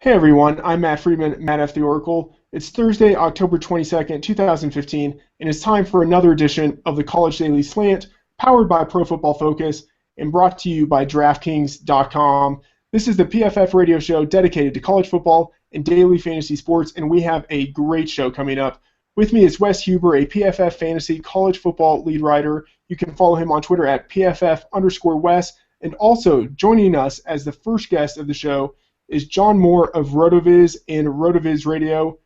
Hey everyone, I'm Matt Friedman, Matt F. the Oracle. It's Thursday, October 22nd, 2015, and it's time for another edition of the College Daily Slant, powered by Pro Football Focus and brought to you by DraftKings.com. This is the PFF radio show dedicated to college football and daily fantasy sports, and we have a great show coming up. With me is Wes Huber, a PFF Fantasy college football lead writer. You can follow him on Twitter at PFF_Wes, and also joining us as the first guest of the show is John Moore of RotoViz and RotoViz Radio,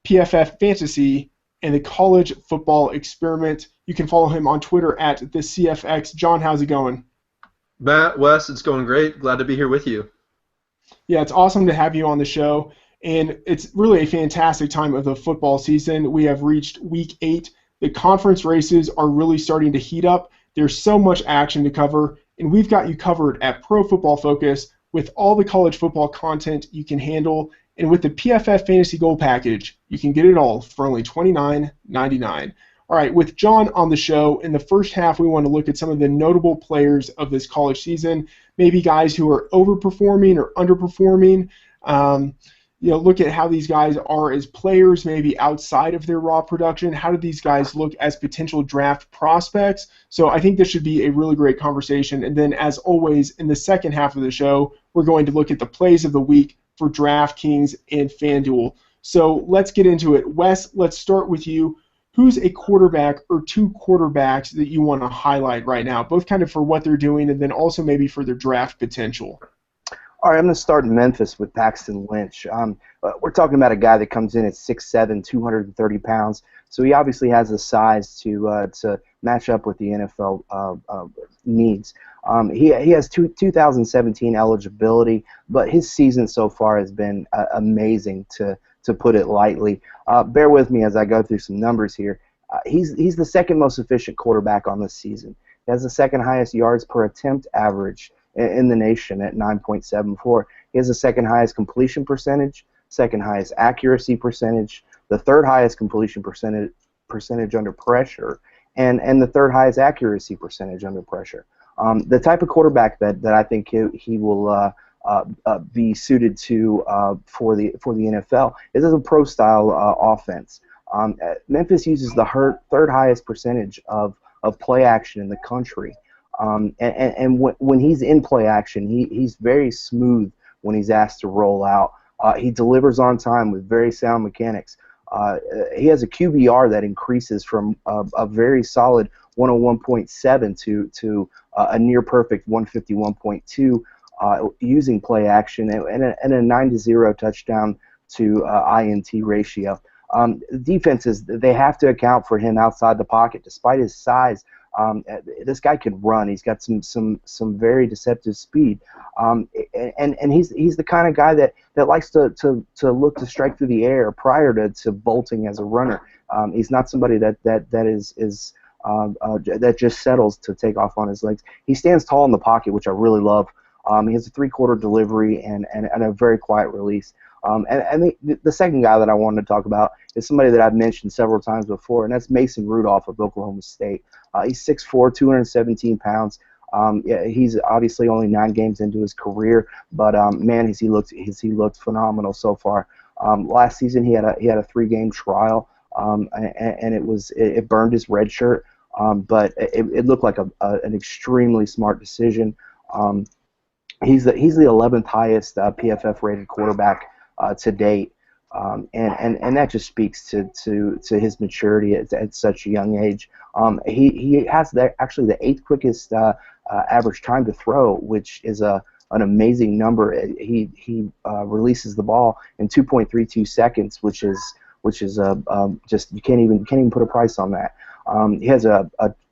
PFF Fantasy, and the College Football Experiment. You can follow him on Twitter at the CFX. John, how's it going? Matt, Wes, it's going great. Glad to be here with you. Yeah, it's awesome to have you on the show, and it's really a fantastic time of the football season. We have reached Week 8. The conference races are really starting to heat up. There's so much action to cover, and we've got you covered at Pro Football Focus with all the college football content you can handle, and with the PFF Fantasy Gold Package, you can get it all for only $29.99. All right, with John on the show, in the first half, we want to look at some of the notable players of this college season, maybe guys who are overperforming or underperforming. Look at how these guys are as players, maybe outside of their raw production. How do these guys look as potential draft prospects? So I think this should be a really great conversation. And then, as always, in the second half of the show, we're going to look at the plays of the week for DraftKings and FanDuel. So let's get into it. Wes, let's start with you. Who's a quarterback or two quarterbacks that you want to highlight right now, both kind of for what they're doing and then also maybe for their draft potential? All right, I'm going to start in Memphis with Paxton Lynch. We're talking about a guy that comes in at 6'7", 230 pounds, so he obviously has the size to match up with the NFL needs. He has 2017 eligibility, but his season so far has been amazing, to put it lightly. Bear with me as I go through some numbers here. He's the second most efficient quarterback on this season. He has the second highest yards per attempt average in the nation at 9.74. He has the second highest completion percentage, second highest accuracy percentage, the third highest completion percentage under pressure, and the third highest accuracy percentage under pressure. The type of quarterback that I think he will be suited to for the NFL is as a pro style offense. Memphis uses the third highest percentage of play action in the country. And when he's in play action, he's very smooth when he's asked to roll out. He delivers on time with very sound mechanics. He has a QBR that increases from a very solid 101.7 to a near perfect 151.2 using play action, and a 9-0 touchdown to INT ratio. Defenses, they have to account for him outside the pocket. Despite his size, this guy can run. He's got some very deceptive speed, and he's the kind of guy that likes to look to strike through the air prior to bolting as a runner. He's not somebody that just settles to take off on his legs. He stands tall in the pocket, which I really love. He has a three-quarter delivery and a very quiet release. And the second guy that I wanted to talk about is somebody that I've mentioned several times before, and that's Mason Rudolph of Oklahoma State. He's 6'4", 217 pounds. He's obviously only 9 games into his career, but man, has he looked phenomenal so far. Last season he had a 3-game trial, and it burned his red shirt, but it looked like an extremely smart decision. He's the 11th highest PFF rated quarterback to date, and that just speaks to his maturity at such a young age. He has actually the 8th quickest average time to throw, which is an amazing number. He releases the ball in 2.32 seconds, which is just you can't even put a price on that. He has a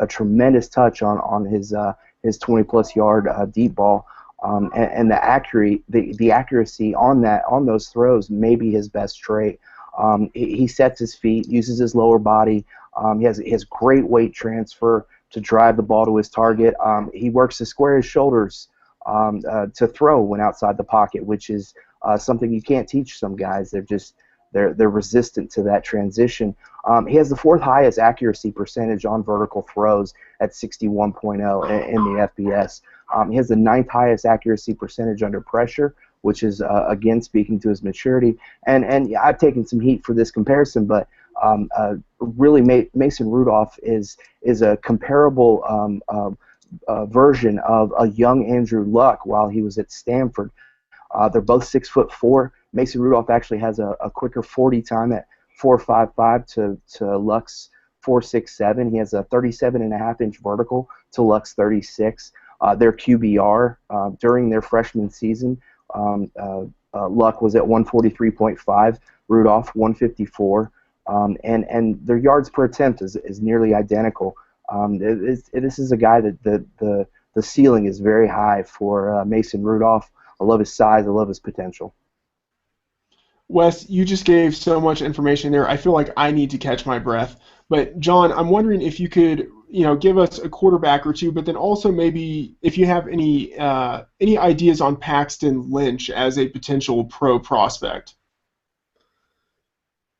tremendous touch on his 20+ yard deep ball. And the accuracy on those throws may be his best trait. He sets his feet, uses his lower body. He has great weight transfer to drive the ball to his target. He works to square his shoulders to throw when outside the pocket, which is something you can't teach some guys. They're resistant to that transition. He has the 4th highest accuracy percentage on vertical throws at 61.0 in the FBS. He has the 9th highest accuracy percentage under pressure, which is again speaking to his maturity. And yeah, I've taken some heat for this comparison, but really Mason Rudolph is a comparable version of a young Andrew Luck while he was at Stanford. They're both 6'4". Mason Rudolph actually has a quicker 40 time at 4.55 to Luck's 4.67. He has a 37.5-inch vertical to Luck's 36. Their QBR during their freshman season, Luck was at 143.5, Rudolph 154, and their yards per attempt is nearly identical. This is a guy that the ceiling is very high for Mason Rudolph. I love his size. I love his potential. Wes, you just gave so much information there. I feel like I need to catch my breath. But John, I'm wondering if you could, give us a quarterback or two, but then also maybe if you have any ideas on Paxton Lynch as a potential pro prospect.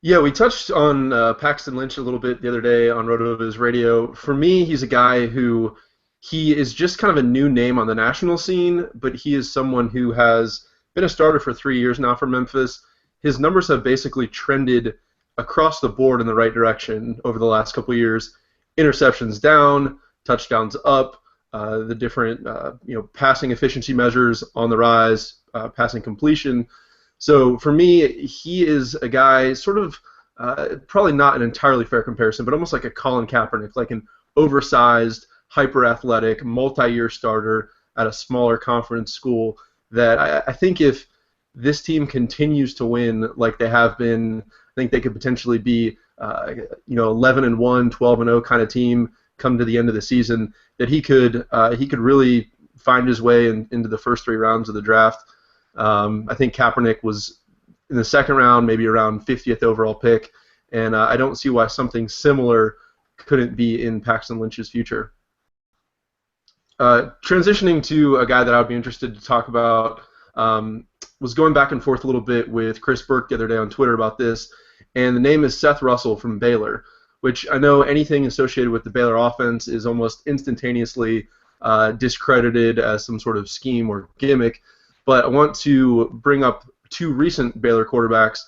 Yeah, we touched on Paxton Lynch a little bit the other day on RotoViz Radio. For me, he's a guy who he is just kind of a new name on the national scene, but he is someone who has been a starter for 3 years now for Memphis. His numbers have basically trended across the board in the right direction over the last couple of years. Interceptions down, touchdowns up, the different passing efficiency measures on the rise, passing completion. So for me, he is a guy sort of probably not an entirely fair comparison, but almost like a Colin Kaepernick, like an oversized, hyper-athletic, multi-year starter at a smaller conference school that I think if this team continues to win like they have been, I think they could potentially be 11-1, 12-0 kind of team come to the end of the season, that he could really find his way into the first 3 rounds of the draft. I think Kaepernick was in the second round, maybe around 50th overall pick, and I don't see why something couldn't be in Paxton Lynch's future. Transitioning to a guy that I would be interested to talk about, was going back and forth a little bit with Chris Burke the other day on Twitter about this, and the name is Seth Russell from Baylor, which I know anything associated with the Baylor offense is almost instantaneously discredited as some sort of scheme or gimmick, but I want to bring up 2 recent Baylor quarterbacks,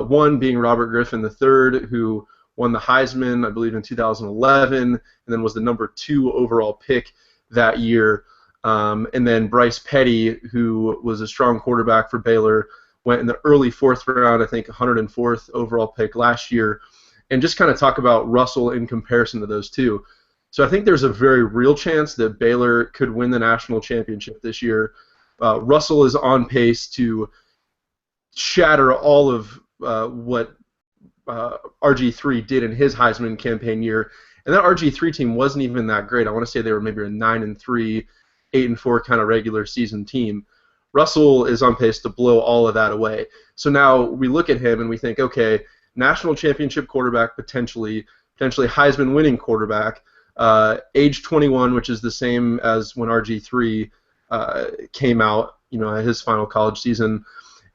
one being Robert Griffin III, who won the Heisman, I believe, in 2011, and then was the number 2 overall pick that year. And then Bryce Petty, who was a strong quarterback for Baylor, went in the early 4th round, I think 104th overall pick last year, and just kind of talk about Russell in comparison to those two. So I think there's a very real chance that Baylor could win the national championship this year. Russell is on pace to shatter all of what RG3 did in his Heisman campaign year. And that RG3 team wasn't even that great. I want to say they were maybe a 9-3, 8-4 kind of regular season team. Russell is on pace to blow all of that away. So now we look at him and we think, okay, national championship quarterback potentially Heisman winning quarterback, age 21, which is the same as when RG3 came out, at his final college season.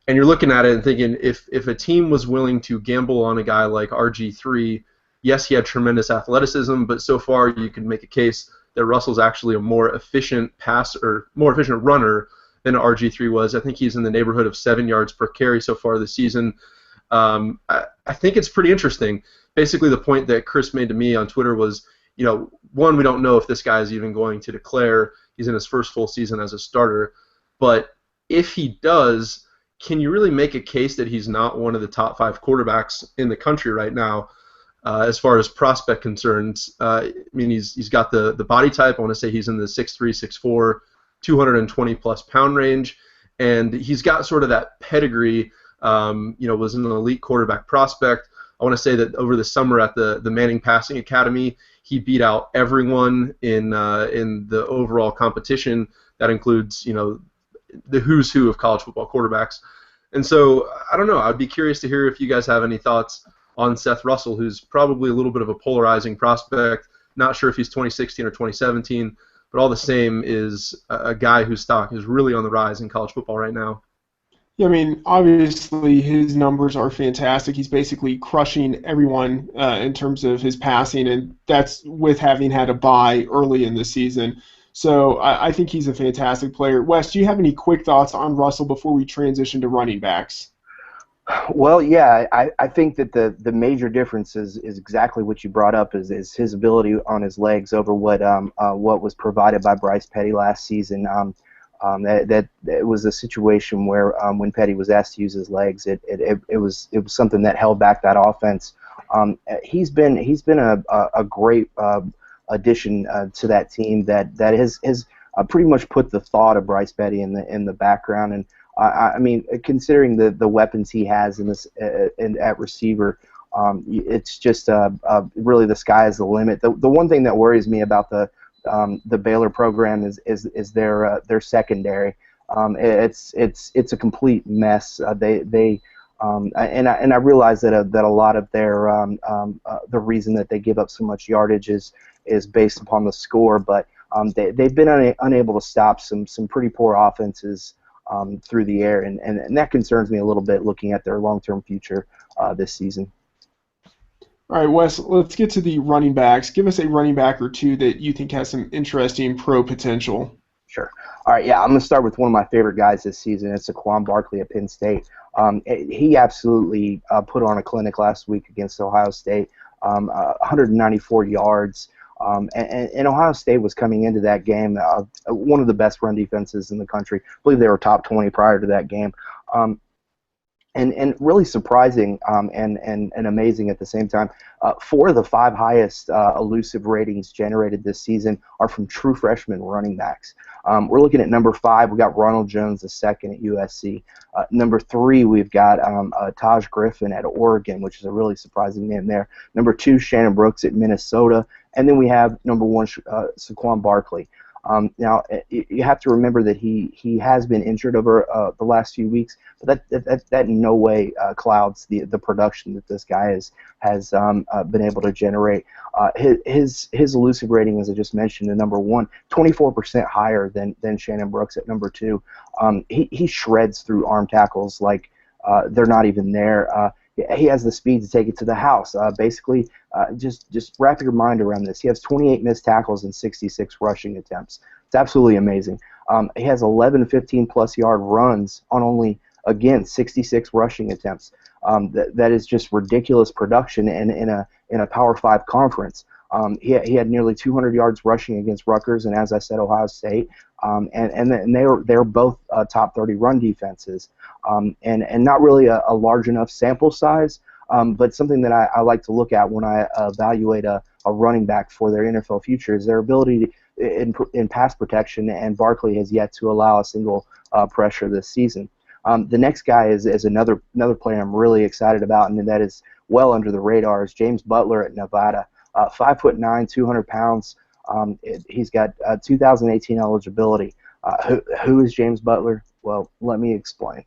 And you're looking at it and thinking, if a team was willing to gamble on a guy like RG3, yes, he had tremendous athleticism, but so far you can make a case that Russell's actually a more efficient runner than RG3 was. I think he's in the neighborhood of 7 yards per carry so far this season. I think it's pretty interesting. Basically, the point that Chris made to me on Twitter was, one, we don't know if this guy is even going to declare. He's in his first full season as a starter. But if he does, can you really make a case that he's not one of the top 5 quarterbacks in the country right now? As far as prospect concerns, he's got the body type. I want to say he's in the 6'3", 6'4", 220-plus pound range, and he's got sort of that pedigree. Was an elite quarterback prospect. I want to say that over the summer at the Manning Passing Academy, he beat out everyone in the overall competition. That includes, the who's who of college football quarterbacks. And so, I don't know. I'd be curious to hear if you guys have any thoughts on Seth Russell, who's probably a little bit of a polarizing prospect. Not sure if he's 2016 or 2017, but all the same is a guy whose stock is really on the rise in college football right now. Yeah, obviously his numbers are fantastic. He's basically crushing everyone in terms of his passing, and that's with having had a bye early in the season. So I think he's a fantastic player. Wes, do you have any quick thoughts on Russell before we transition to running backs? Well, yeah, I think that the major difference is exactly what you brought up is his ability on his legs over what was provided by Bryce Petty last season. That it was a situation where when Petty was asked to use his legs, it was something that held back that offense. He's been a great addition to that team that has pretty much put the thought of Bryce Petty in the background. And I mean, considering the weapons he has at receiver, it's just really the sky is the limit. The one thing that worries me about the Baylor program is their secondary. It's a complete mess. I realize that a lot of the reason that they give up so much yardage is based upon the score, but they've been unable to stop some pretty poor offenses through the air, and that concerns me a little bit looking at their long-term future this season. All right, Wes, let's get to the running backs. Give us a running back or two that you think has some interesting pro potential. Sure. All right, yeah, I'm going to start with one of my favorite guys this season. It's Saquon Barkley at Penn State. He absolutely put on a clinic last week against Ohio State, 194 yards. And Ohio State was coming into that game one of the best run defenses in the country. I believe they were top 20 prior to that game. And really surprising and amazing at the same time. 4 of the 5 highest elusive ratings generated this season are from true freshman running backs. We're looking at number 5. We got Ronald Jones II at USC. Number 3, we've got Taj Griffin at Oregon, which is a really surprising name there. Number 2, Shannon Brooks at Minnesota. And then we have number 1, Saquon Barkley. Now, you have to remember that he has been injured over the last few weeks, but that in no way clouds the production that this guy has been able to generate. His elusive rating, as I just mentioned, at number 1, 24% higher than Shannon Brooks at number 2. He shreds through arm tackles like they're not even there. He has the speed to take it to the house. Basically, just wrap your mind around this. He has 28 missed tackles and 66 rushing attempts. It's absolutely amazing. He has 11 15-plus yard runs on only, again, 66 rushing attempts. That is just ridiculous production in a Power 5 conference. He had nearly 200 yards rushing against Rutgers and, as I said, Ohio State. And they're both top 30 run defenses, and not really a large enough sample size, but something that I like to look at when I evaluate a running back for their NFL future is their ability in pass protection, and Barkley has yet to allow a single pressure this season. The next guy is another player I'm really excited about, and that is well under the radar, is James Butler at Nevada. 5'9", 200 pounds. He's got 2018 eligibility. Who is James Butler? Well, let me explain.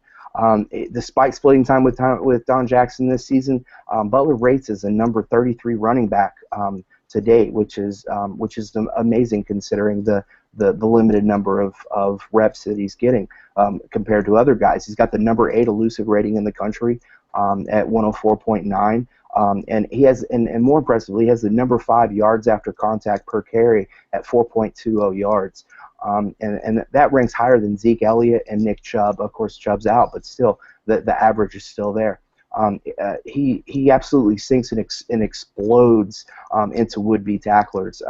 Despite splitting time with Don Jackson this season, Butler rates as a number 33 running back to date, which is amazing considering the limited number of reps that he's getting compared to other guys. He's got the number 8 elusive rating in the country at 104.9. And he has, and more impressively, he has the number 5 yards after contact per carry at 4.20 yards. And that ranks higher than Zeke Elliott and Nick Chubb. Of course, Chubb's out, but still, the average is still there. He absolutely sinks and explodes into would-be tacklers.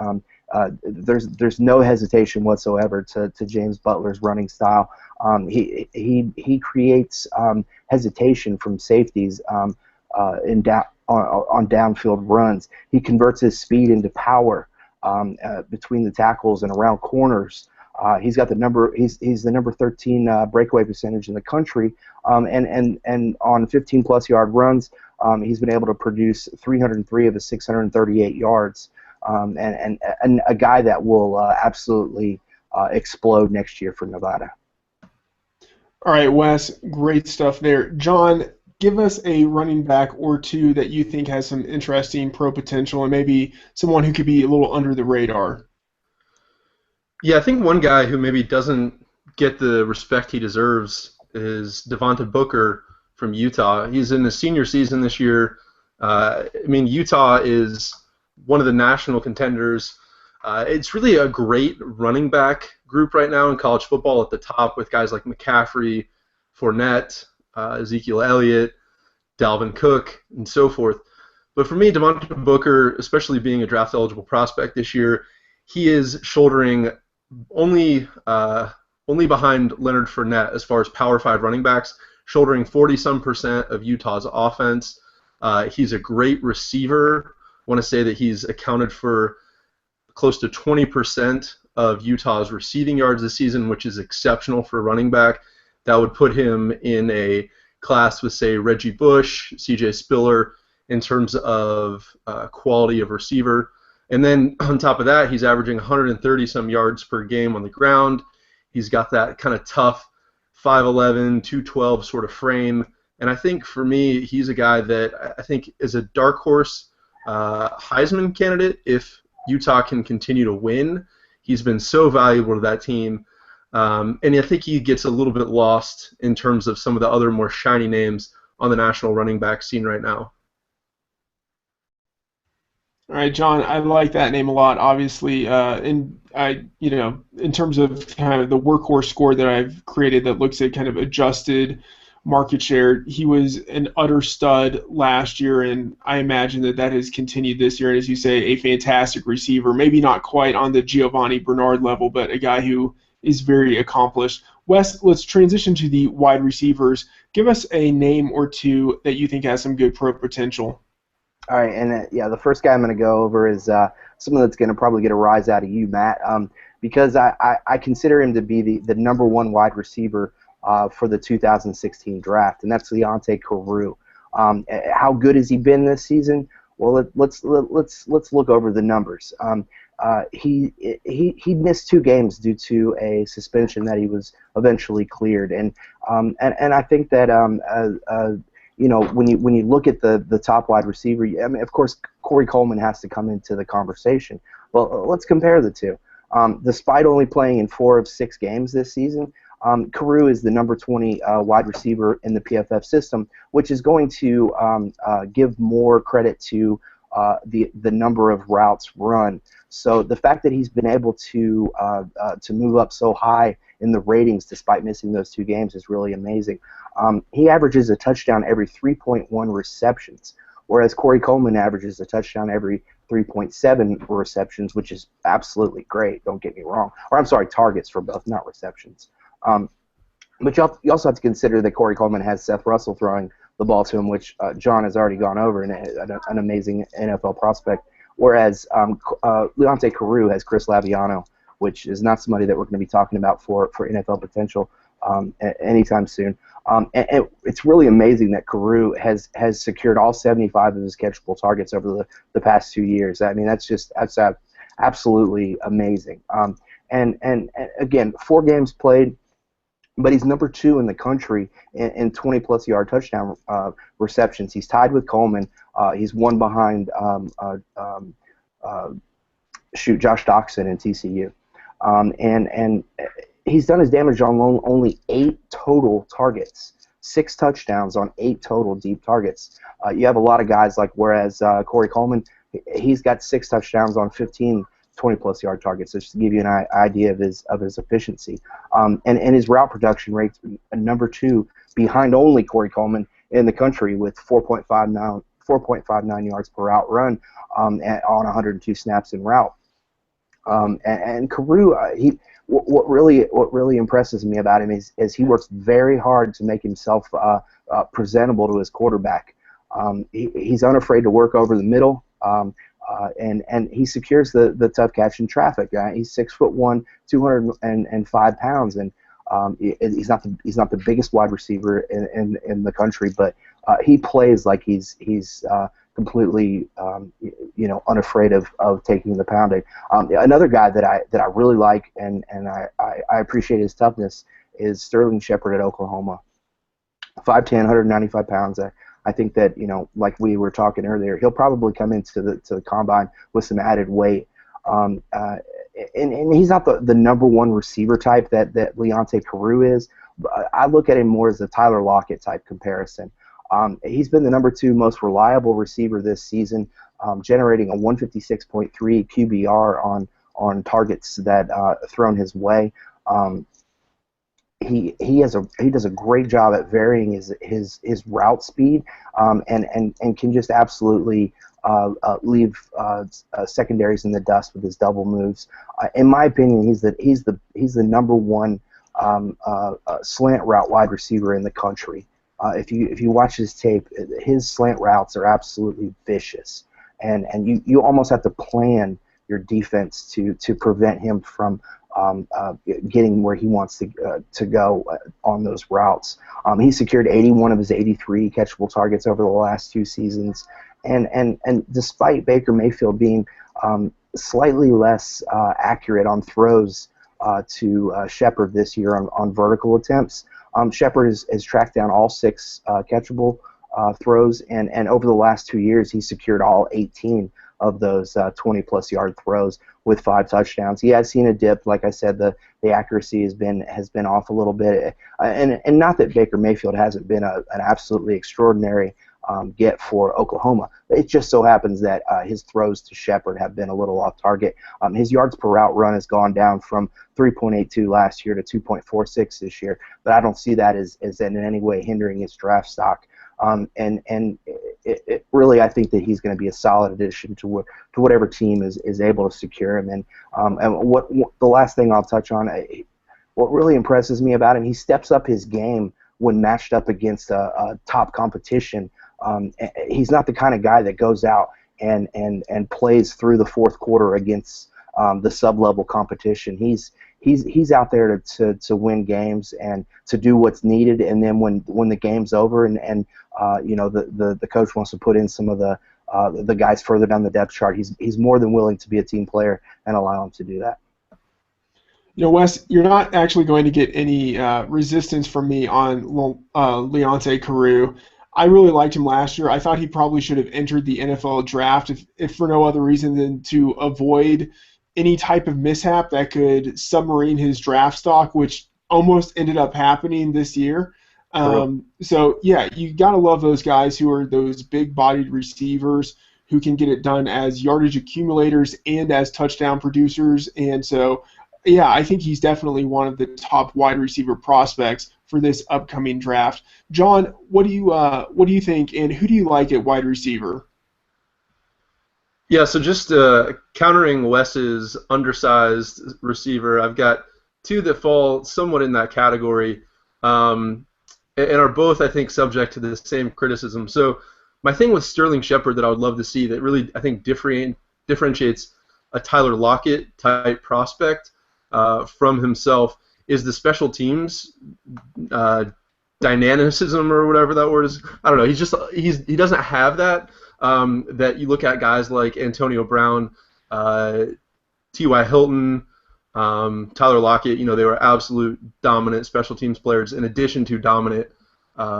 There's no hesitation whatsoever to James Butler's running style. He creates hesitation from safeties on downfield runs. He converts his speed into power between the tackles and around corners. He's got the number. He's the number 13 breakaway percentage in the country, and on 15-plus yard runs, he's been able to produce 303 of his 638 yards, and a guy that will absolutely explode next year for Nevada. All right, Wes, great stuff there. John, give us a running back or two that you think has some interesting pro potential and maybe someone who could be a little under the radar. Yeah, I think one guy who maybe doesn't get the respect he deserves is Devonta Booker from Utah. He's in his senior season this year. I mean, Utah is one of the national contenders. It's really a great running back group right now in college football at the top with guys like McCaffrey, Fournette, Ezekiel Elliott, Dalvin Cook, and so forth. But for me, Devontae Booker, especially being a draft-eligible prospect this year, he is shouldering only behind Leonard Fournette as far as Power 5 running backs, shouldering 40-some% of Utah's offense. He's a great receiver. I want to say that he's accounted for close to 20% of Utah's receiving yards this season, which is exceptional for a running back. That would put him in a class with, say, Reggie Bush, C.J. Spiller, in terms of quality of receiver. And then on top of that, he's averaging 130-some yards per game on the ground. He's got that kind of tough 5'11", 212 sort of frame. And I think for me, he's a guy that I think is a dark horse Heisman candidate if Utah can continue to win. He's been so valuable to that team. And I think he gets a little bit lost in terms of some of the other more shiny names on the national running back scene right now. All right, John, I like that name a lot. Obviously, in terms of kind of the workhorse score that I've created that looks at kind of adjusted market share, he was an utter stud last year, and I imagine that has continued this year. And as you say, a fantastic receiver, maybe not quite on the Giovanni Bernard level, but a guy who is very accomplished. Wes, let's transition to the wide receivers. Give us a name or two that you think has some good pro potential. All right, and the first guy I'm going to go over is someone that's going to probably get a rise out of you, Matt, because I consider him to be the number one wide receiver for the 2016 draft, and that's Leonte Carroo. How good has he been this season? Well, let's look over the numbers. He missed 2 games due to a suspension that he was eventually cleared, and I think that when you look at the top wide receiver, I mean, of course, Corey Coleman has to come into the conversation. Well, let's compare the two. Despite only playing in 4 of 6 games this season, Carroo is the number 20 wide receiver in the PFF system, which is going to give more credit to the number of routes run. So the fact that he's been able to move up so high in the ratings despite missing those 2 games is really amazing. He averages a touchdown every 3.1 receptions, whereas Corey Coleman averages a touchdown every 3.7 receptions, which is absolutely great, don't get me wrong. Or I'm sorry, targets for both, not receptions. But you also have to consider that Corey Coleman has Seth Russell throwing the ball to him, which John has already gone over, and an amazing NFL prospect, whereas Leonte Carroo has Chris Laviano, which is not somebody that we're going to be talking about for NFL potential anytime soon. And it's really amazing that Carroo has secured all 75 of his catchable targets over the past 2 years. I mean, that's absolutely amazing. And again, 4 games played, but he's number 2 in the country in 20-plus yard touchdown receptions. He's tied with Coleman. He's one behind Josh Doxson in TCU. And he's done his damage on only 8 total targets, 6 touchdowns on 8 total deep targets. You have a lot of guys whereas Corey Coleman, he's got 6 touchdowns on 15 20-plus yard targets, just to give you an idea of his efficiency. And his route production rate's number 2 behind only Corey Coleman in the country with 4.59 yards per route run on 102 snaps en route. And Carroo, what really impresses me about him is he works very hard to make himself presentable to his quarterback. He's unafraid to work over the middle, and he secures the tough catch in traffic. He's 6'1", 205 pounds, and he's not the biggest wide receiver in the country, but he plays like he's completely unafraid of taking the pounding. Another guy that I really like and I appreciate his toughness is Sterling Shepard at Oklahoma. 5'10", 195 pounds. I think that, like we were talking earlier, he'll probably come into the combine with some added weight. And he's not the number 1 receiver type that Leonte Carroo is. I look at him more as a Tyler Lockett type comparison. He's been the number 2 most reliable receiver this season, generating a 156.3 QBR on on targets that thrown his way. He does a great job at varying his route speed, and can just absolutely leave secondaries in the dust with his double moves. In my opinion, he's the number one slant route wide receiver in the country. If you watch his tape, his slant routes are absolutely vicious, and you almost have to plan your defense to prevent him from getting where he wants to go on those routes. He secured 81 of his 83 catchable targets over the last 2 seasons, and despite Baker Mayfield being slightly less accurate on throws to Shepard this year on vertical attempts, Shepard has tracked down all 6 catchable throws, and over the last 2 years he's secured all 18 of those 20-plus yard throws with 5 touchdowns. He has seen a dip, like I said. The accuracy has been off a little bit, and not that Baker Mayfield hasn't been an absolutely extraordinary get for Oklahoma. It just so happens that his throws to Shepard have been a little off target. His yards per route run has gone down from 3.82 last year to 2.46 this year, but I don't see that as in any way hindering his draft stock. And it really, I think that he's going to be a solid addition to whatever team is able to secure him. And what the last thing I'll touch on, what really impresses me about him, he steps up his game when matched up against a top competition. He's not the kind of guy that goes out and plays through the fourth quarter against the sub-level competition. He's out there to win games and to do what's needed, and then when the game's over and the coach wants to put in some of the guys further down the depth chart, he's more than willing to be a team player and allow him to do that. Wes, you're not actually going to get any resistance from me on Leonte Carroo. I really liked him last year. I thought he probably should have entered the NFL draft if for no other reason than to avoid any type of mishap that could submarine his draft stock, which almost ended up happening this year. So, yeah, you got to love those guys who are those big-bodied receivers who can get it done as yardage accumulators and as touchdown producers. And so, yeah, I think he's definitely one of the top wide receiver prospects for this upcoming draft. John, what do you think, and who do you like at wide receiver? Yeah, so just countering Wes's undersized receiver, I've got 2 that fall somewhat in that category, and are both, I think, subject to the same criticism. So my thing with Sterling Shepard that I would love to see that really, I think, differentiates a Tyler Lockett type prospect from himself is the special teams dynamicism, or whatever that word is. I don't know. He doesn't have that. That you look at guys like Antonio Brown, T.Y. Hilton, Tyler Lockett. They were absolute dominant special teams players in addition to dominant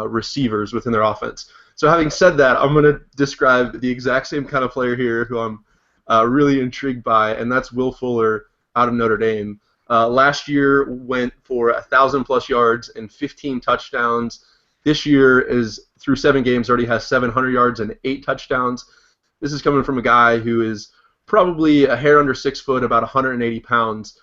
receivers within their offense. So having said that, I'm going to describe the exact same kind of player here who I'm really intrigued by, and that's Will Fuller out of Notre Dame. Last year went for 1,000-plus yards and 15 touchdowns. This year is through 7 games already has 700 yards and 8 touchdowns. This is coming from a guy who is probably a hair under 6 foot, about 180 pounds.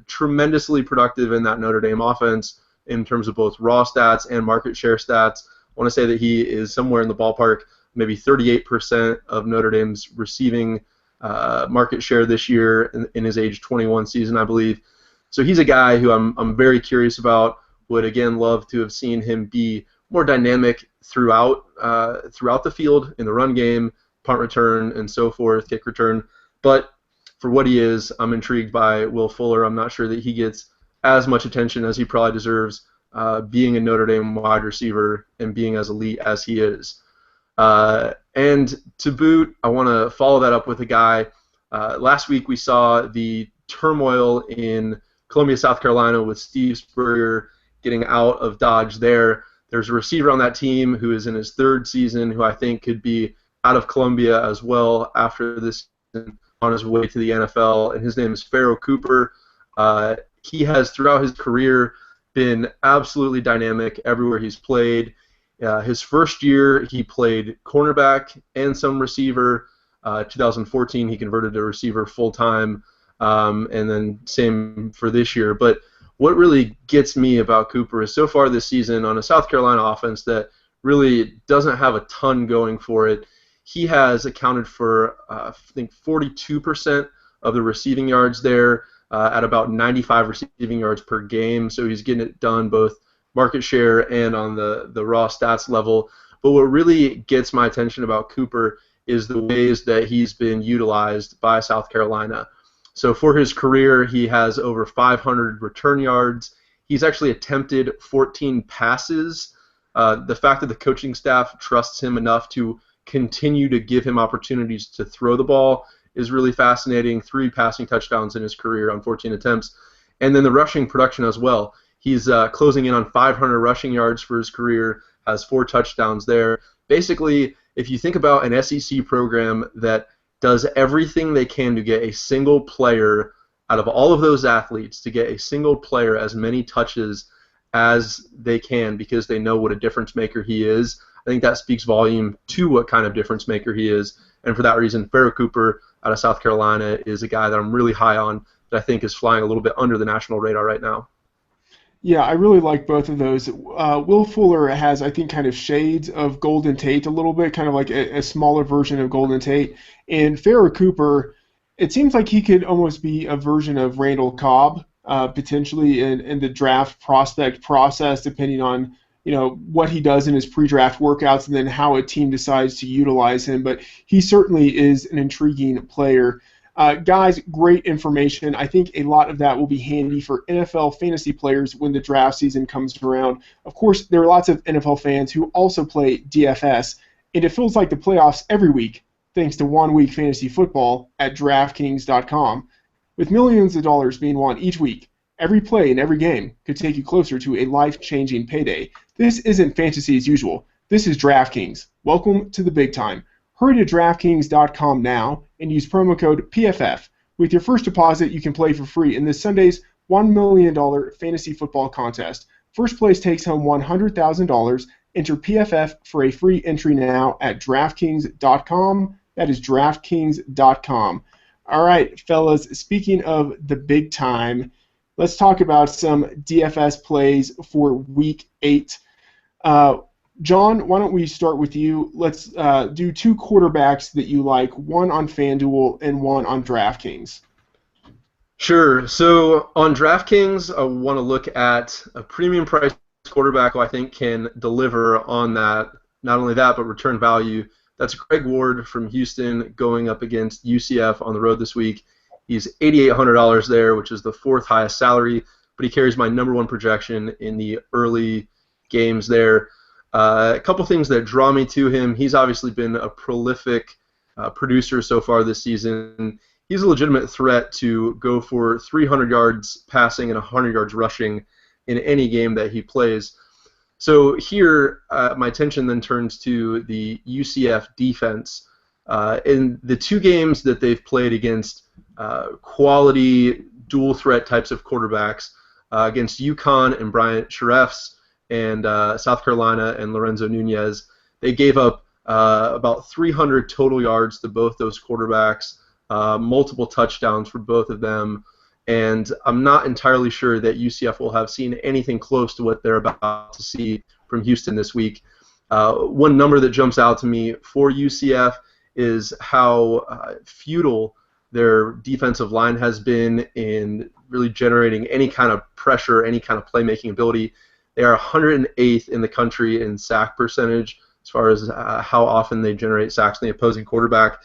Tremendously productive in that Notre Dame offense in terms of both raw stats and market share stats. I want to say that he is somewhere in the ballpark, maybe 38% of Notre Dame's receiving market share this year in his age 21 season, I believe. So he's a guy who I'm very curious about. Would again love to have seen him be more dynamic throughout the field in the run game, punt return, and so forth, kick return. But for what he is, I'm intrigued by Will Fuller. I'm not sure that he gets as much attention as he probably deserves, being a Notre Dame wide receiver and being as elite as he is. And to boot, I want to follow that up with a guy. Last week we saw the turmoil in Columbia, South Carolina with Steve Spurrier getting out of Dodge there. There's a receiver on that team who is in his 3rd season who I think could be out of Columbia as well after this season on his way to the NFL, and his name is Pharaoh Cooper. He has, throughout his career, been absolutely dynamic everywhere he's played. His first year, he played cornerback and some receiver. 2014, he converted to receiver full-time. and then same for this year. But what really gets me about Cooper is so far this season on a South Carolina offense that really doesn't have a ton going for it, he has accounted for, I think, 42% of the receiving yards there at about 95 receiving yards per game. So he's getting it done both market share and on the raw stats level. But what really gets my attention about Cooper is the ways that he's been utilized by South Carolina. So for his career, he has over 500 return yards. He's actually attempted 14 passes. The fact that the coaching staff trusts him enough to continue to give him opportunities to throw the ball is really fascinating. 3 passing touchdowns in his career on 14 attempts. And then the rushing production as well. He's closing in on 500 rushing yards for his career, has 4 touchdowns there. Basically, if you think about an SEC program that does everything they can to get a single player out of all of those athletes, to get a single player as many touches as they can because they know what a difference maker he is, I think that speaks volume to what kind of difference maker he is. And for that reason, Pharoh Cooper out of South Carolina is a guy that I'm really high on that I think is flying a little bit under the national radar right now. Yeah, I really like both of those. Will Fuller has, I think, kind of shades of Golden Tate a little bit, kind of like a smaller version of Golden Tate. And Pharoh Cooper, it seems like he could almost be a version of Randall Cobb, potentially in the draft prospect process, depending on what he does in his pre-draft workouts and then how a team decides to utilize him. But he certainly is an intriguing player. Guys, great information. I think a lot of that will be handy for NFL fantasy players when the draft season comes around. Of course, there are lots of NFL fans who also play DFS, and it feels like the playoffs every week thanks to 1 week fantasy football at DraftKings.com. With millions of dollars being won each week, every play in every game could take you closer to a life-changing payday. This isn't fantasy as usual. This is DraftKings. Welcome to the big time. Hurry to DraftKings.com now and use promo code PFF. With your first deposit, you can play for free in this Sunday's $1 million fantasy football contest. First place takes home $100,000. Enter PFF for a free entry now at DraftKings.com. That is DraftKings.com. All right, fellas, speaking of the big time, let's talk about some DFS plays for Week 8. John, why don't we start with you? Let's do 2 quarterbacks that you like, one on FanDuel and one on DraftKings. Sure. So on DraftKings, I want to look at a premium price quarterback who I think can deliver on that. Not only that, but return value. That's Greg Ward from Houston going up against UCF on the road this week. He's $8,800 there, which is the 4th highest salary, but he carries my #1 projection in the early games there. A couple things that draw me to him. He's obviously been a prolific producer so far this season. He's a legitimate threat to go for 300 yards passing and 100 yards rushing in any game that he plays. So here, my attention then turns to the UCF defense. In the 2 games that they've played against quality dual threat types of quarterbacks, against UConn and Bryant Sharefs, and South Carolina and Lorenzo Nunez, they gave up about 300 total yards to both those quarterbacks, multiple touchdowns for both of them, and I'm not entirely sure that UCF will have seen anything close to what they're about to see from Houston this week. One number that jumps out to me for UCF is how futile their defensive line has been in really generating any kind of pressure, any kind of playmaking ability. They are 108th in the country in sack percentage as far as how often they generate sacks in the opposing quarterback.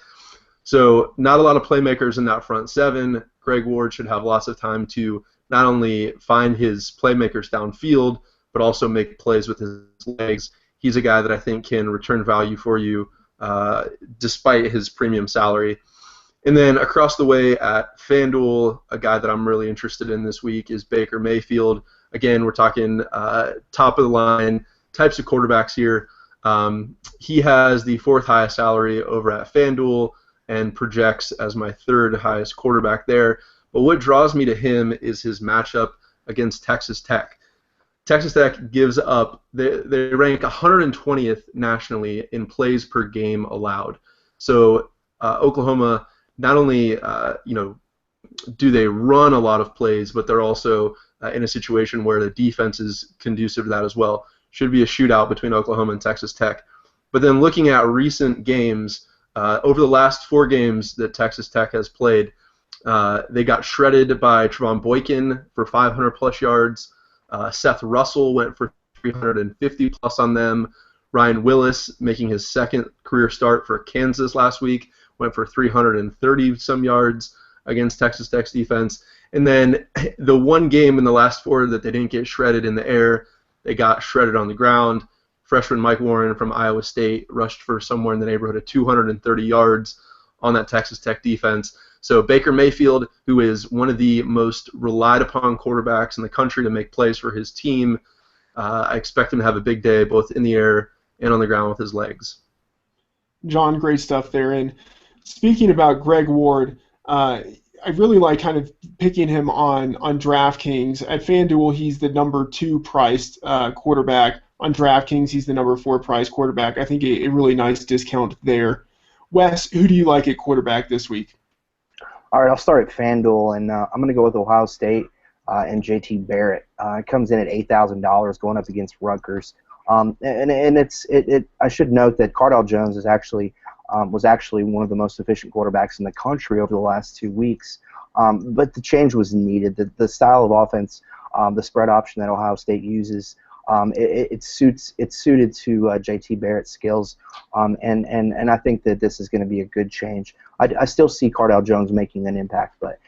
So not a lot of playmakers in that front 7. Greg Ward should have lots of time to not only find his playmakers downfield, but also make plays with his legs. He's a guy that I think can return value for you despite his premium salary. And then across the way at FanDuel, a guy that I'm really interested in this week is Baker Mayfield. Again, we're talking top of the line types of quarterbacks here. He has the 4th highest salary over at FanDuel and projects as my 3rd highest quarterback there. But what draws me to him is his matchup against Texas Tech. Texas Tech gives up, they rank 120th nationally in plays per game allowed. So Oklahoma not only do they run a lot of plays, but they're also in a situation where the defense is conducive to that as well. Should be a shootout between Oklahoma and Texas Tech. But then looking at recent games, over the last 4 games that Texas Tech has played, they got shredded by Trevon Boykin for 500-plus yards. Seth Russell went for 350-plus on them. Ryan Willis, making his second career start for Kansas last week, went for 330-some yards against Texas Tech's defense. And then the one game in the last 4 that they didn't get shredded in the air, they got shredded on the ground. Freshman Mike Warren from Iowa State rushed for somewhere in the neighborhood of 230 yards on that Texas Tech defense. So Baker Mayfield, who is one of the most relied upon quarterbacks in the country to make plays for his team, I expect him to have a big day both in the air and on the ground with his legs. John, great stuff there. And speaking about Greg Ward, I really like kind of picking him on DraftKings. At FanDuel, he's the number 2 priced quarterback. On DraftKings, he's the number 4 priced quarterback. I think a really nice discount there. Wes, who do you like at quarterback this week? All right, I'll start at FanDuel, and I'm going to go with Ohio State and JT Barrett. It comes in at $8,000 going up against Rutgers. And I should note that Cardale Jones was actually one of the most efficient quarterbacks in the country over the last 2 weeks. But the change was needed. The style of offense, the spread option that Ohio State uses, it's suited to JT Barrett's skills, and I think that this is going to be a good change. I still see Cardale Jones making an impact, but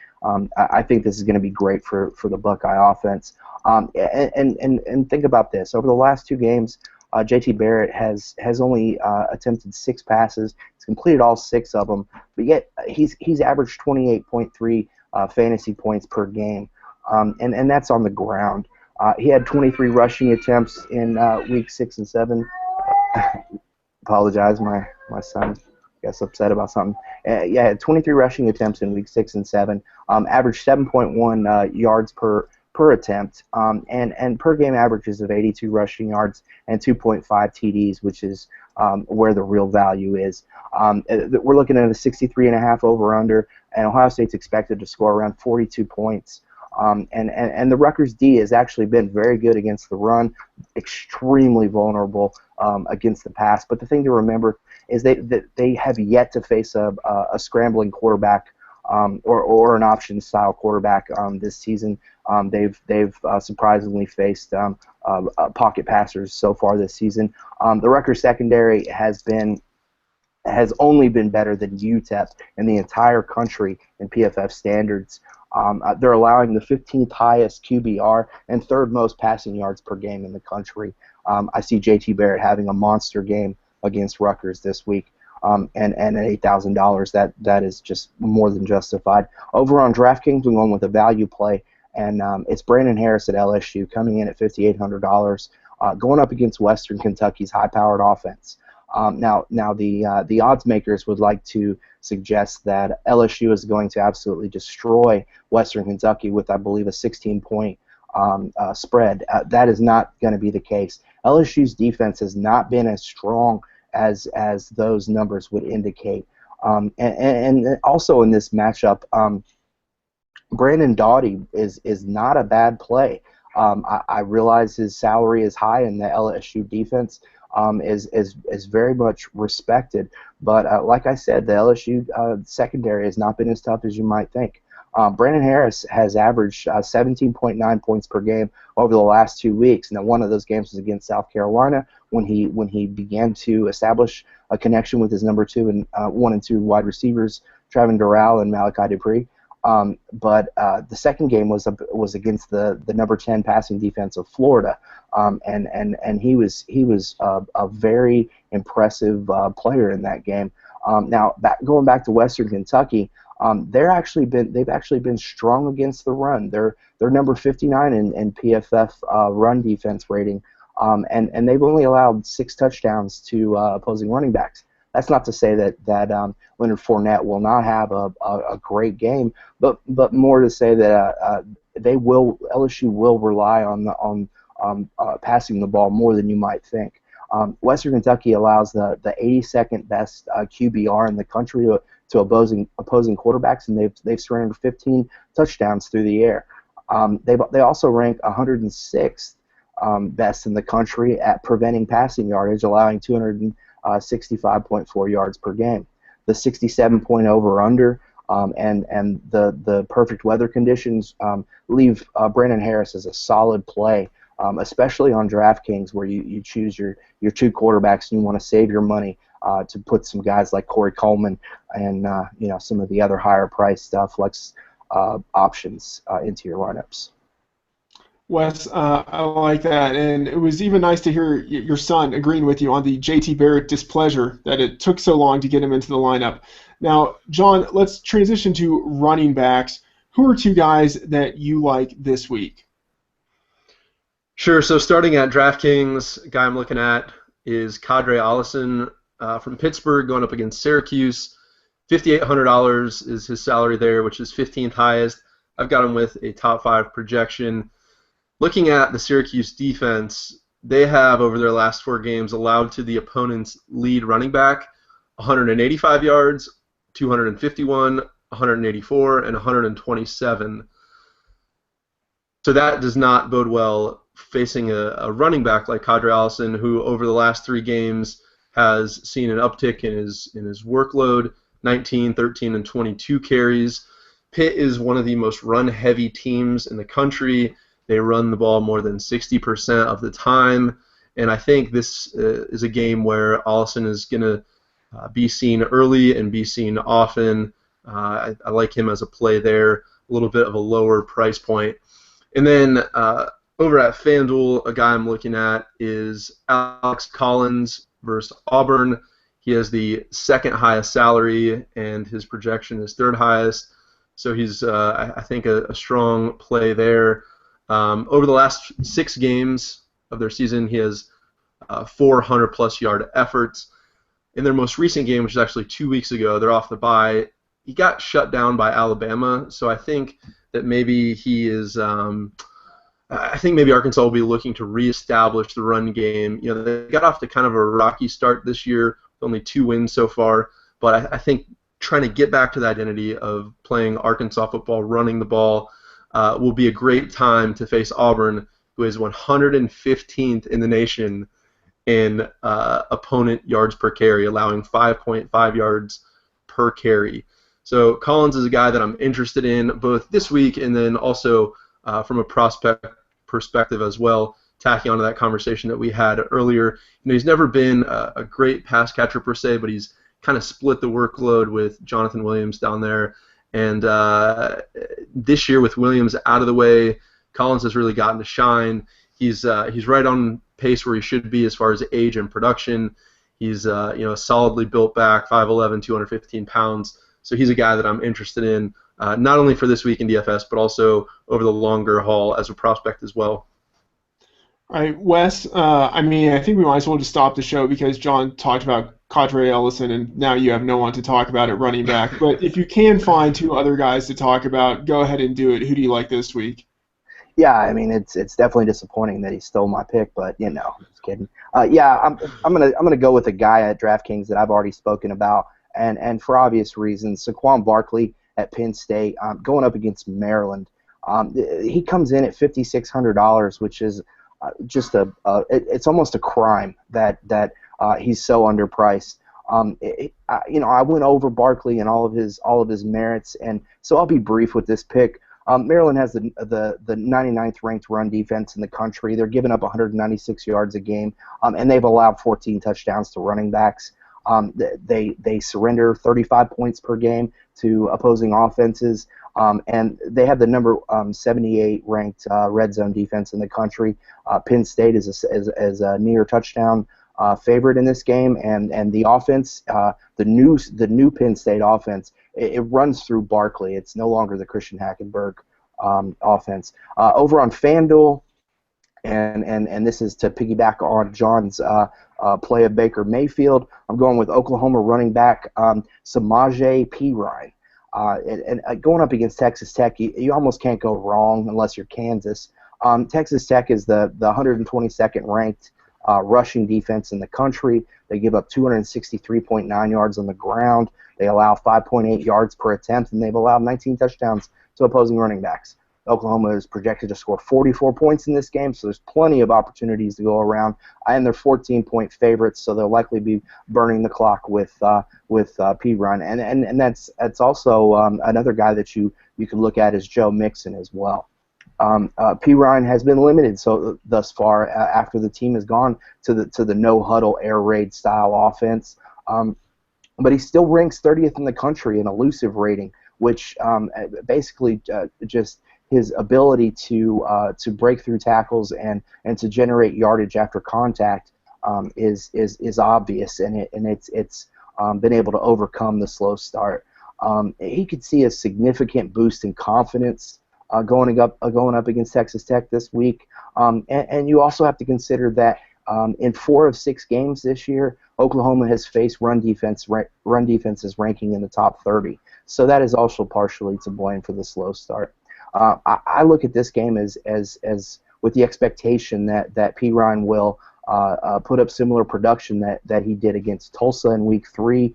I think this is going to be great for the Buckeye offense. And think about this: over the last 2 games, JT Barrett has only attempted 6 passes. He's completed all 6 of them, but yet he's averaged 28.3 fantasy points per game, and that's on the ground. He had 23 rushing attempts in week 6 and 7. Apologize, my son gets upset about something. Yeah, had 23 rushing attempts in week 6 and 7. Averaged 7.1 yards per attempt, and per game averages of 82 rushing yards and 2.5 TDs, which is where the real value is. We're looking at a 63.5 over/under, and Ohio State's expected to score around 42 points. And the Rutgers D has actually been very good against the run, extremely vulnerable against the pass. But the thing to remember is that they have yet to face a scrambling quarterback or an option style quarterback this season. They've surprisingly faced pocket passers so far this season. The Rutgers secondary has only been better than UTEP in the entire country in PFF standards. They're allowing the 15th highest QBR and 3rd most passing yards per game in the country. I see JT Barrett having a monster game against Rutgers this week, and at $8,000, that is just more than justified. Over on DraftKings, we're going with a value play, and it's Brandon Harris at LSU coming in at $5,800, going up against Western Kentucky's high-powered offense. Now the odds makers would like to suggest that LSU is going to absolutely destroy Western Kentucky with, I believe, a 16-point spread. That is not going to be the case. LSU's defense has not been as strong as those numbers would indicate. And also in this matchup, Brandon Doughty is not a bad play. I realize his salary is high and the LSU defense is very much respected. But like I said, the LSU secondary has not been as tough as you might think. Brandon Harris has averaged 17.9 points per game over the last 2 weeks. Now, one of those games was against South Carolina when he began to establish a connection with his number 2 and 1 and 2 wide receivers, Trevin Doral and Malachi Dupree. But the second game was against the number 10 passing defense of Florida, and he was a very impressive player in that game. Now, going back to Western Kentucky, they've actually been strong against the run. They're number 59 in PFF run defense rating, and they've only allowed 6 touchdowns to opposing running backs. That's not to say that Leonard Fournette will not have a great game, but more to say that LSU will rely on passing the ball more than you might think. Western Kentucky allows the 82nd best QBR in the country to opposing quarterbacks, and they've surrendered 15 touchdowns through the air. They also rank 106th best in the country at preventing passing yardage, allowing 265.4 yards per game. The 67-point over/under and the perfect weather conditions leave Brandon Harris as a solid play, especially on DraftKings, where you choose your two quarterbacks and you want to save your money to put some guys like Corey Coleman and some of the other higher priced flex options into your lineups. Wes, I like that, and it was even nice to hear your son agreeing with you on the JT Barrett displeasure that it took so long to get him into the lineup. Now, John, let's transition to running backs. Who are two guys that you like this week? Sure. So starting at DraftKings, the guy I'm looking at is Kadre Allison from Pittsburgh going up against Syracuse. $5,800 is his salary there, which is 15th highest. I've got him with a top 5 projection. Looking at the Syracuse defense, they have over their last 4 games allowed to the opponent's lead running back 185 yards, 251, 184, and 127. So that does not bode well facing a running back like Kadre Allison, who over the last 3 games has seen an uptick in his workload, 19, 13, and 22 carries. Pitt is one of the most run-heavy teams in the country. They run the ball more than 60% of the time, and I think this is a game where Allison is going to be seen early and be seen often. I like him as a play there, a little bit of a lower price point. And then over at FanDuel, a guy I'm looking at is Alex Collins versus Auburn. He has the 2nd highest salary, and his projection is 3rd highest. So he's, I think, a strong play there. Over the last 6 games of their season, he has 400-plus yard efforts. In their most recent game, which is actually 2 weeks ago, they're off the bye, he got shut down by Alabama. So I think that maybe he is I think maybe Arkansas will be looking to reestablish the run game. They got off to kind of a rocky start this year, with only 2 wins so far. But I think trying to get back to the identity of playing Arkansas football, running the ball, will be a great time to face Auburn, who is 115th in the nation in opponent yards per carry, allowing 5.5 yards per carry. So Collins is a guy that I'm interested in both this week and then also from a prospect perspective as well, tacking onto that conversation that we had earlier. He's never been a great pass catcher per se, but he's kind of split the workload with Jonathan Williams down there. And this year, with Williams out of the way, Collins has really gotten to shine. He's right on pace where he should be as far as age and production. He's a solidly built back, 5'11", 215 pounds. So he's a guy that I'm interested in, not only for this week in DFS, but also over the longer haul as a prospect as well. All right, Wes, I think we might as well just stop the show because John talked about Kadre Ellison, and now you have no one to talk about at running back. But if you can find 2 other guys to talk about, go ahead and do it. Who do you like this week? Yeah, it's definitely disappointing that he stole my pick, but I'm just kidding. I'm gonna go with a guy at DraftKings that I've already spoken about, and for obvious reasons, Saquon Barkley at Penn State, going up against Maryland. He comes in at $5,600, which is just it's almost a crime that he's so underpriced. I went over Barkley and all of his merits, and so I'll be brief with this pick. Maryland has the 99th ranked run defense in the country. They're giving up 196 yards a game, and they've allowed 14 touchdowns to running backs. They surrender 35 points per game to opposing offenses, and they have the number 78 ranked red zone defense in the country. Penn State is a near touchdown favorite in this game, and the offense, the new Penn State offense, it runs through Barkley. It's no longer the Christian Hackenberg offense. Over on FanDuel, and this is to piggyback on John's play of Baker Mayfield, I'm going with Oklahoma running back Samaje Perine. And going up against Texas Tech, you almost can't go wrong unless you're Kansas. Texas Tech is the 122nd ranked rushing defense in the country. They give up 263.9 yards on the ground. They allow 5.8 yards per attempt, and they've allowed 19 touchdowns to opposing running backs. Oklahoma is projected to score 44 points in this game, so there's plenty of opportunities to go around. And they're 14-point favorites, so they'll likely be burning the clock with P. Ryan. And that's also another guy that you can look at is Joe Mixon as well. P. Ryan has been limited thus far after the team has gone to the no huddle air raid style offense, but he still ranks 30th in the country in elusive rating, which basically just his ability to break through tackles and to generate yardage after contact is obvious, and it's been able to overcome the slow start. He could see a significant boost in confidence going up against Texas Tech this week, and you also have to consider that in 4 of 6 games this year, Oklahoma has faced run defenses ranking in the top 30. So that is also partially to blame for the slow start. I look at this game as with the expectation that P. Ryan will put up similar production that he did against Tulsa in Week 3,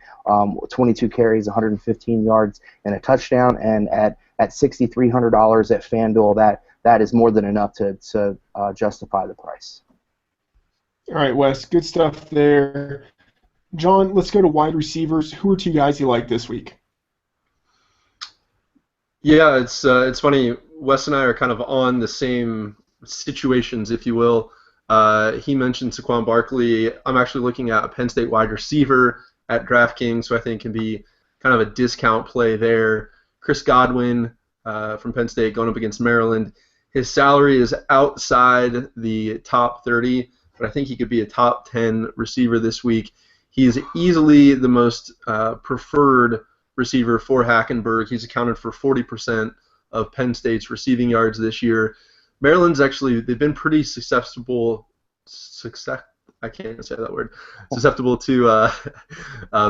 22 carries, 115 yards, and a touchdown. And at $6,300 at FanDuel, that is more than enough to justify the price. All right, Wes, good stuff there. John, let's go to wide receivers. Who are 2 guys you like this week? Yeah, it's funny. Wes and I are kind of on the same situations, if you will. He mentioned Saquon Barkley. I'm actually looking at a Penn State wide receiver at DraftKings, so I think can be kind of a discount play there. Chris Godwin from Penn State going up against Maryland. His salary is outside the top 30, but I think he could be a top 10 receiver this week. He is easily the most preferred receiver for Hackenberg. He's accounted for 40% of Penn State's receiving yards this year. Maryland's they've been pretty susceptible to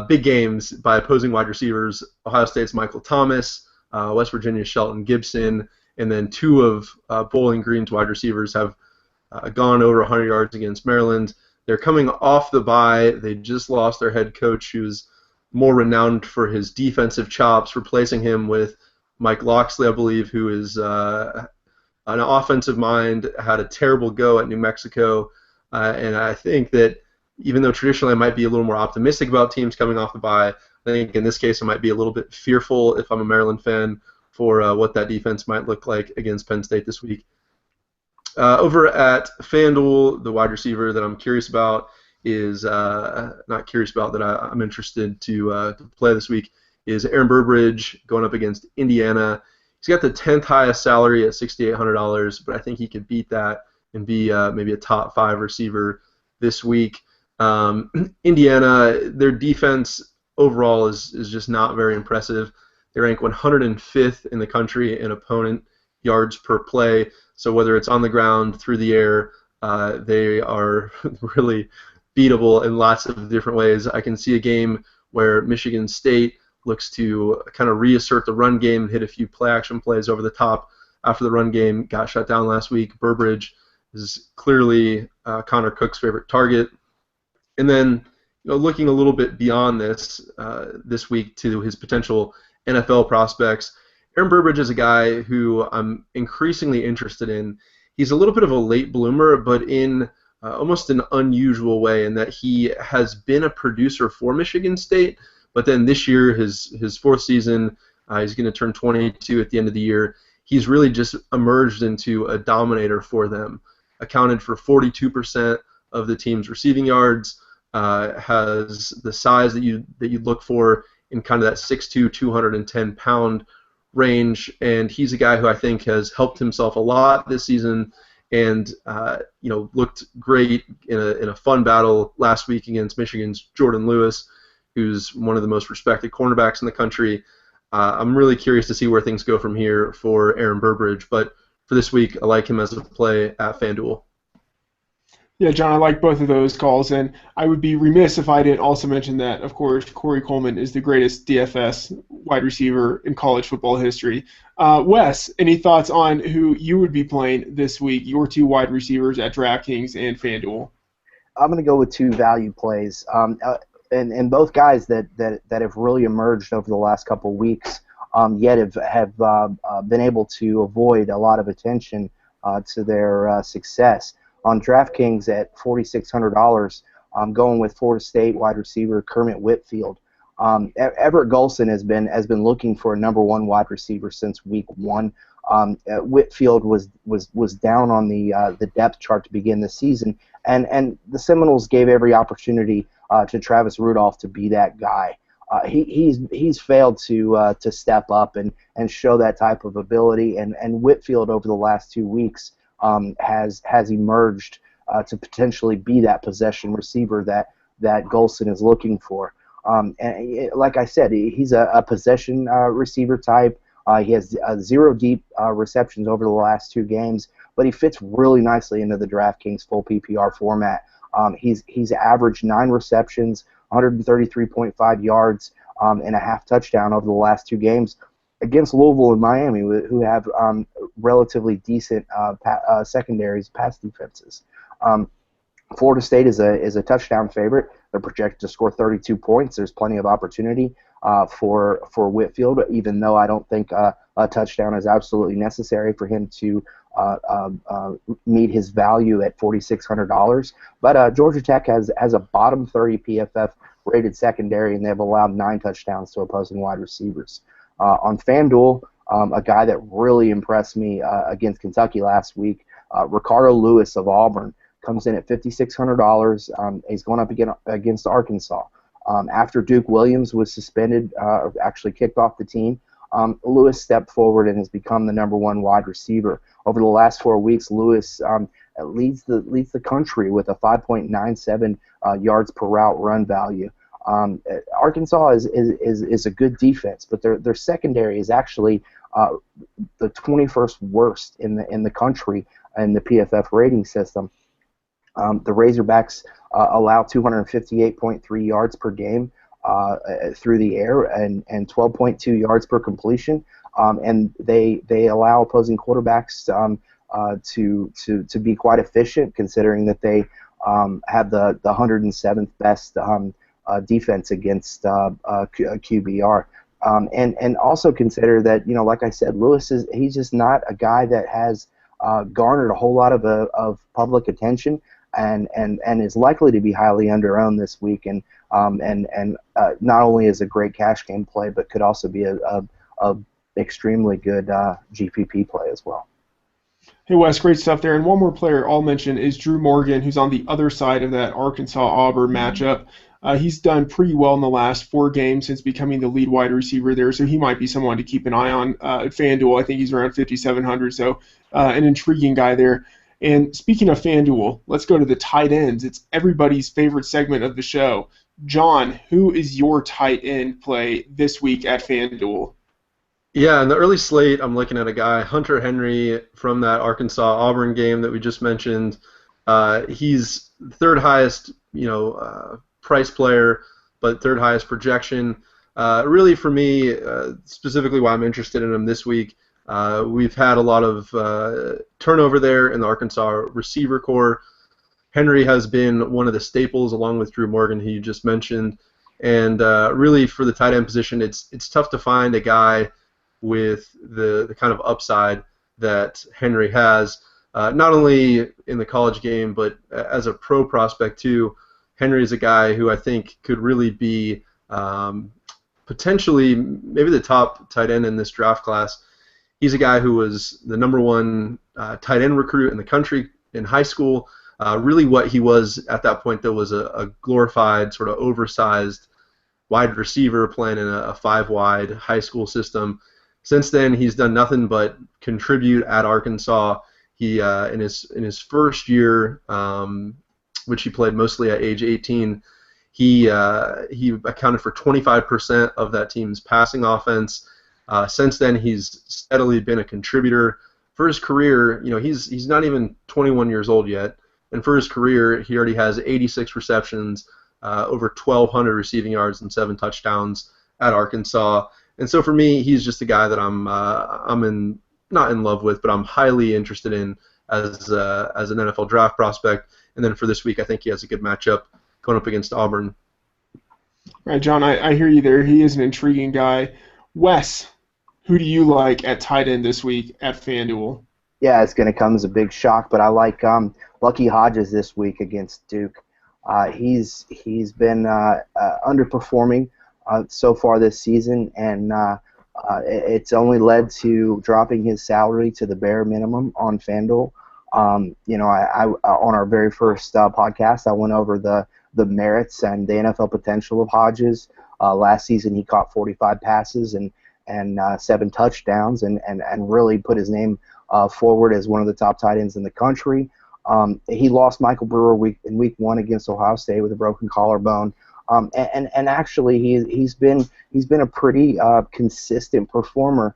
big games by opposing wide receivers. Ohio State's Michael Thomas, West Virginia's Shelton Gibson, and then 2 of Bowling Green's wide receivers have gone over 100 yards against Maryland. They're coming off the bye. They just lost their head coach, who's more renowned for his defensive chops, replacing him with Mike Loxley, I believe, who is an offensive mind, had a terrible go at New Mexico, and I think that even though traditionally I might be a little more optimistic about teams coming off the bye, I think in this case I might be a little bit fearful if I'm a Maryland fan for what that defense might look like against Penn State this week. Over at FanDuel, the wide receiver that I'm curious about is not curious about that I'm interested to play this week is Aaron Burbridge going up against Indiana. He's got the 10th highest salary at $6,800, but I think he could beat that and be maybe a top 5 receiver this week. Indiana, their defense overall is just not very impressive. They rank 105th in the country in opponent yards per play. So whether it's on the ground, through the air, they are really beatable in lots of different ways. I can see a game where Michigan State looks to kind of reassert the run game and hit a few play-action plays over the top after the run game got shut down last week. Burbridge is clearly Connor Cook's favorite target. And then looking a little bit beyond this week to his potential NFL prospects, Aaron Burbridge is a guy who I'm increasingly interested in. He's a little bit of a late bloomer, but in almost an unusual way in that he has been a producer for Michigan State, but then this year, his 4th season, he's going to turn 22 at the end of the year. He's really just emerged into a dominator for them. Accounted for 42% of the team's receiving yards, has the size that you look for in kind of that 6'2", 210-pound range, and he's a guy who I think has helped himself a lot this season, and looked great in a fun battle last week against Michigan's Jordan Lewis, who's one of the most respected cornerbacks in the country. I'm really curious to see where things go from here for Aaron Burbridge, but for this week, I like him as a play at FanDuel. Yeah, John, I like both of those calls, and I would be remiss if I didn't also mention that, of course, Corey Coleman is the greatest DFS wide receiver in college football history. Wes, any thoughts on who you would be playing this week, your 2 wide receivers at DraftKings and FanDuel? I'm going to go with two value plays, and both guys that have really emerged over the last couple of weeks, yet have been able to avoid a lot of attention to their success. On DraftKings at $4,600, I'm going with Florida State wide receiver Kermit Whitfield. Everett Golson has been looking for a number one wide receiver since week one. Whitfield was down on the depth chart to begin the season, and the Seminoles gave every opportunity to Travis Rudolph to be that guy. He's failed to step up and show that type of ability, and Whitfield over the last 2 weeks has emerged to potentially be that possession receiver that Golson is looking for. Like I said, he's a possession receiver type. He has 0 deep receptions over the last 2 games, but he fits really nicely into the DraftKings full PPR format. He's averaged 9 receptions, 133.5 yards, and a half touchdown over the last 2 games against Louisville and Miami, who have relatively decent secondaries, pass defenses. Florida State is a touchdown favorite. They're projected to score 32 points. There's plenty of opportunity for Whitfield, even though I don't think a touchdown is absolutely necessary for him to meet his value at $4,600. But Georgia Tech has a bottom 30 PFF rated secondary, and they've allowed 9 touchdowns to opposing wide receivers. On FanDuel, a guy that really impressed me against Kentucky last week, Ricardo Lewis of Auburn, comes in at $5,600. He's going up against Arkansas. After Duke Williams was suspended, or actually kicked off the team, Lewis stepped forward and has become the number 1 wide receiver. Over the last 4 weeks, Lewis leads the country with a 5.97 yards per route run value. Arkansas is a good defense, but their secondary is actually the 21st worst in the country in the PFF rating system. The Razorbacks allow 258.3 yards per game through the air and 12.2 yards per completion, and they allow opposing quarterbacks to be quite efficient, considering that they have the 107th best defense against QBR. And also consider that, like I said, Lewis he's just not a guy that has garnered a whole lot of public attention, and is likely to be highly under-owned this week, and not only is a great cash game play, but could also be a extremely good GPP play as well. Hey Wes, great stuff there. And one more player I'll mention is Drew Morgan, who's on the other side of that Arkansas-Auburn matchup. He's done pretty well in the last 4 games since becoming the lead wide receiver there, so he might be someone to keep an eye on at FanDuel. I think he's around 5,700, so an intriguing guy there. And speaking of FanDuel, let's go to the tight ends. It's everybody's favorite segment of the show. John, who is your tight end play this week at FanDuel? Yeah, in the early slate, I'm looking at a guy, Hunter Henry, from that Arkansas-Auburn game that we just mentioned. He's third highest, price player, but third highest projection. Really, for me, specifically why I'm interested in him this week, we've had a lot of turnover there in the Arkansas receiver core. Henry has been one of the staples, along with Drew Morgan, who you just mentioned. And really, for the tight end position, it's tough to find a guy with the kind of upside that Henry has, not only in the college game, but as a pro prospect too. Henry is a guy who I think could really be potentially maybe the top tight end in this draft class. He's a guy who was the number 1 tight end recruit in the country in high school. Really what he was at that point, though, was a glorified, sort of oversized wide receiver playing in a 5-wide high school system. Since then, he's done nothing but contribute at Arkansas. He in his first year, which he played mostly at age 18, he accounted for 25% of that team's passing offense. Since then, he's steadily been a contributor. For his career, he's not even 21 years old yet, and for his career, he already has 86 receptions, over 1,200 receiving yards, and 7 touchdowns at Arkansas. And so for me, he's just a guy that I'm not in love with, but I'm highly interested in as an NFL draft prospect. And then for this week, I think he has a good matchup going up against Auburn. All right, John, I hear you there. He is an intriguing guy. Wes, who do you like at tight end this week at FanDuel? Yeah, it's going to come as a big shock, but I like Lucky Hodges this week against Duke. He's been underperforming so far this season, and it's only led to dropping his salary to the bare minimum on FanDuel. I on our very first podcast, I went over the merits and the NFL potential of Hodges. Last season, he caught 45 passes and 7 touchdowns, and really put his name forward as one of the top tight ends in the country. He lost Michael Brewer in week 1 against Ohio State with a broken collarbone. And actually he's been a pretty consistent performer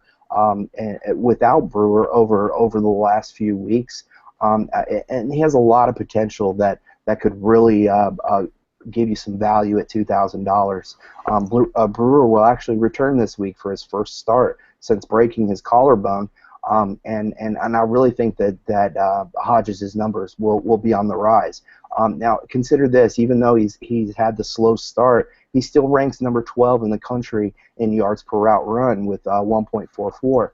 without Brewer over the last few weeks. And he has a lot of potential that could really give you some value at $2,000. Brewer will actually return this week for his first start since breaking his collarbone. And I really think that Hodges' numbers will be on the rise. Now consider this: even though he's had the slow start, he still ranks number 12 in the country in yards per route run with 1.44,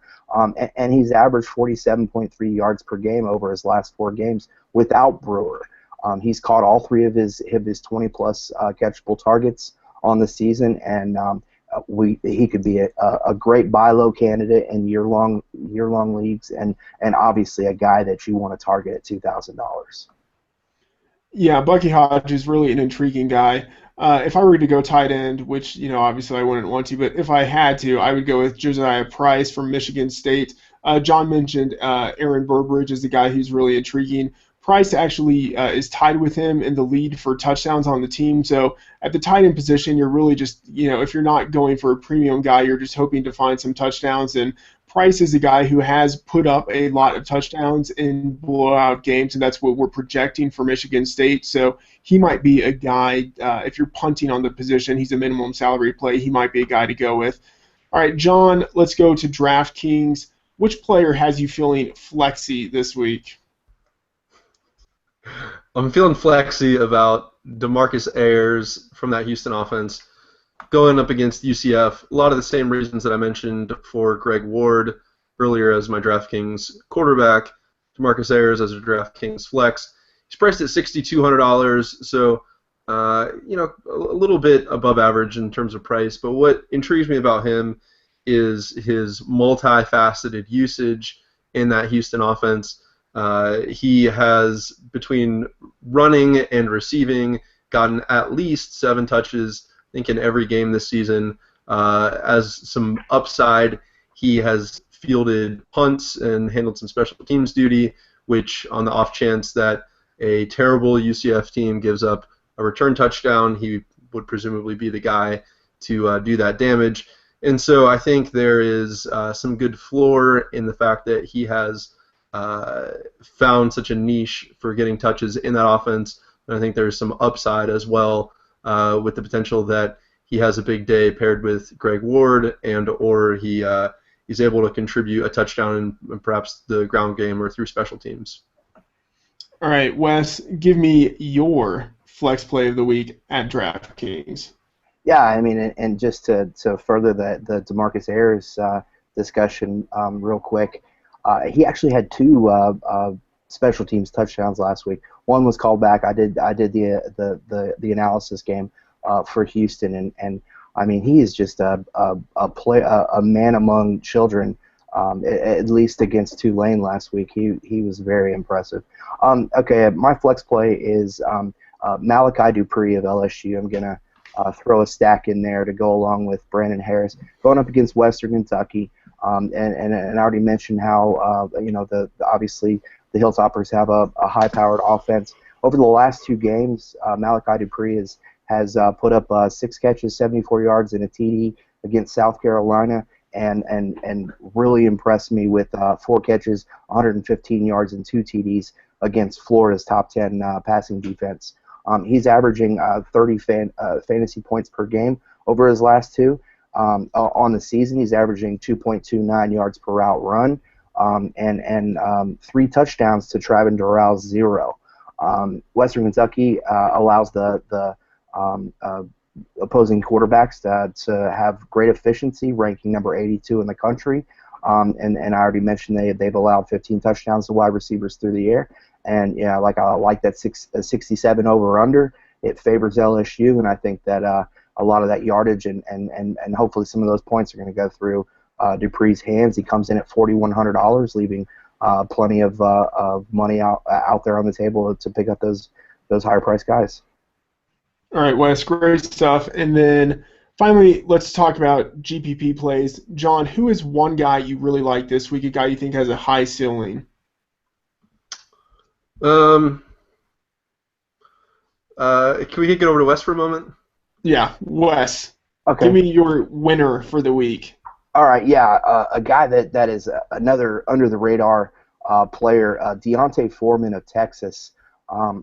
and he's averaged 47.3 yards per game over his last 4 games without Brewer. He's caught all 3 of his 20-plus catchable targets on the season, and he could be a great buy low candidate in year-long leagues, and obviously a guy that you want to target at $2,000. Yeah, Bucky Hodge is really an intriguing guy. If I were to go tight end, which obviously I wouldn't want to, but if I had to, I would go with Josiah Price from Michigan State. John mentioned Aaron Burbridge as the guy who's really intriguing. Price actually is tied with him in the lead for touchdowns on the team. So at the tight end position, you're really just, if you're not going for a premium guy, you're just hoping to find some touchdowns. And Price is a guy who has put up a lot of touchdowns in blowout games, and that's what we're projecting for Michigan State. So he might be a guy, if you're punting on the position, he's a minimum salary play. He might be a guy to go with. All right, John, let's go to DraftKings. Which player has you feeling flexy this week? I'm feeling flexy about DeMarcus Ayers from that Houston offense going up against UCF. A lot of the same reasons that I mentioned for Greg Ward earlier as my DraftKings quarterback. DeMarcus Ayers as a DraftKings flex. He's priced at $6,200, so a little bit above average in terms of price. But what intrigues me about him is his multifaceted usage in that Houston offense. He has, between running and receiving, gotten at least 7 touches, I think, in every game this season. As some upside, he has fielded punts and handled some special teams duty, which, on the off chance that a terrible UCF team gives up a return touchdown, he would presumably be the guy to do that damage. And so I think there is some good floor in the fact that he has found such a niche for getting touches in that offense. And I think there's some upside as well with the potential that he has a big day paired with Greg Ward, or he's able to contribute a touchdown in perhaps the ground game or through special teams. All right, Wes, give me your flex play of the week at DraftKings. Yeah, I mean, and just to further the DeMarcus Ayers discussion real quick, he actually had 2 special teams touchdowns last week. One was called back. I did the analysis game for Houston, and I mean, he is just a man among children. At least against Tulane last week, he was very impressive. Okay, my flex play is Malachi Dupree of LSU. I'm gonna throw a stack in there to go along with Brandon Harris going up against Western Kentucky. And I already mentioned how obviously the Hilltoppers have a high-powered offense. Over the last 2 games, Malachi Dupree has put up 6 catches, 74 yards, and a TD against South Carolina, and really impressed me with 4 catches, 115 yards, and 2 TDs against Florida's top 10 passing defense. He's averaging 30 fantasy points per game over his last 2. On the season, he's averaging 2.29 yards per route run, and 3 touchdowns to Travin Durrell's 0. Western Kentucky allows the opposing quarterbacks to have great efficiency, ranking number 82 in the country. And I already mentioned they've allowed 15 touchdowns to wide receivers through the air. And I like that 67 over under. It favors LSU, and I think that a lot of that yardage and hopefully some of those points are going to go through Dupree's hands. He comes in at $4,100, leaving plenty of money out there on the table to pick up those higher priced guys. All right, Wes, great stuff. And then finally, let's talk about GPP plays. John, who is one guy you really like this week, a guy you think has a high ceiling? Can we get over to Wes for a moment? Yeah, Wes. Okay. Give me your winner for the week. All right, yeah, a guy that is another under the radar player, Deontay Foreman of Texas,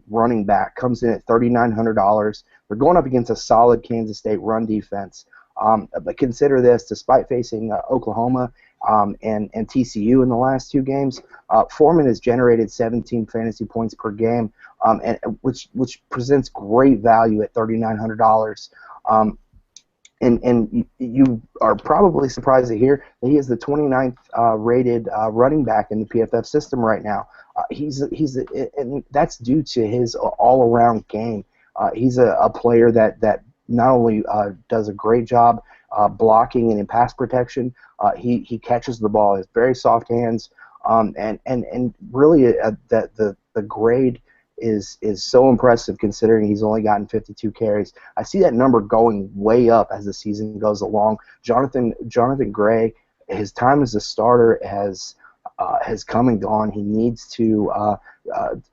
running back, comes in at $3,900. They're going up against a solid Kansas State run defense. But consider this: despite facing Oklahoma and TCU in the last two games, Foreman has generated 17 fantasy points per game, and which presents great value at $3,900. And you are probably surprised to hear that he is the 29th rated running back in the PFF system right now. And that's due to his all-around game. He's a player that not only does a great job blocking and in pass protection, he catches the ball. He has very soft hands, and really the grade is so impressive considering he's only gotten 52 carries. I see that number going way up as the season goes along. Jonathan Gray, his time as a starter has come and gone. He needs to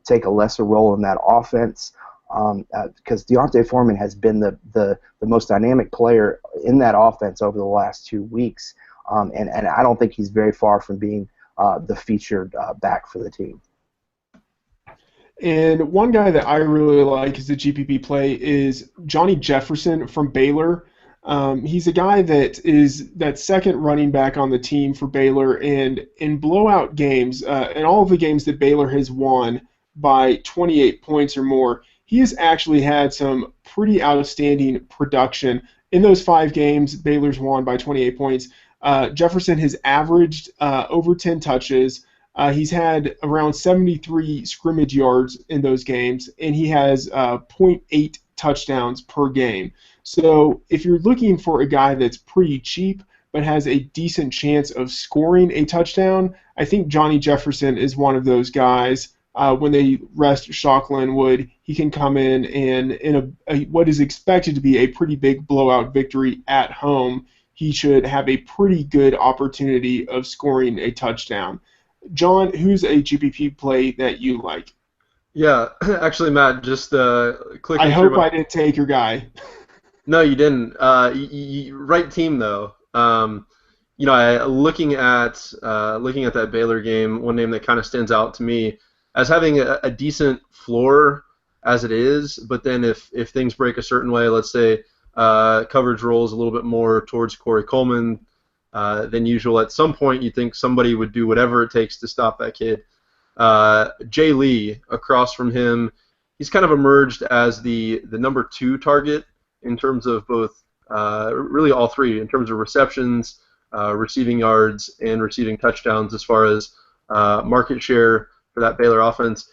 take a lesser role in that offense because Deontay Foreman has been the most dynamic player in that offense over the last 2 weeks, and I don't think he's very far from being the featured back for the team. And one guy that I really like as a GPP play is Johnny Jefferson from Baylor. He's a guy that is that second running back on the team for Baylor, and in blowout games, in all of the games that Baylor has won by 28 points or more, he has actually had some pretty outstanding production. In those 5 games, Baylor's won by 28 points. Jefferson has averaged over 10 touches. He's had around 73 scrimmage yards in those games, and he has 0.8 touchdowns per game. So if you're looking for a guy that's pretty cheap but has a decent chance of scoring a touchdown, I think Johnny Jefferson is one of those guys. When they rest Shockland Wood, he can come in and in what is expected to be a pretty big blowout victory at home, he should have a pretty good opportunity of scoring a touchdown. John, who's a GPP play that you like? Yeah, actually, Matt, just clicking. I hope I didn't take your guy. No, you didn't. Right team though. Looking at that Baylor game, one name that kind of stands out to me as having a decent floor as it is, but then if things break a certain way, let's say coverage rolls a little bit more towards Corey Coleman than usual, at some point you think somebody would do whatever it takes to stop that kid. Jay Lee, across from him, he's kind of emerged as the number 2 target in terms of both, really all 3, in terms of receptions, receiving yards, and receiving touchdowns as far as market share for that Baylor offense.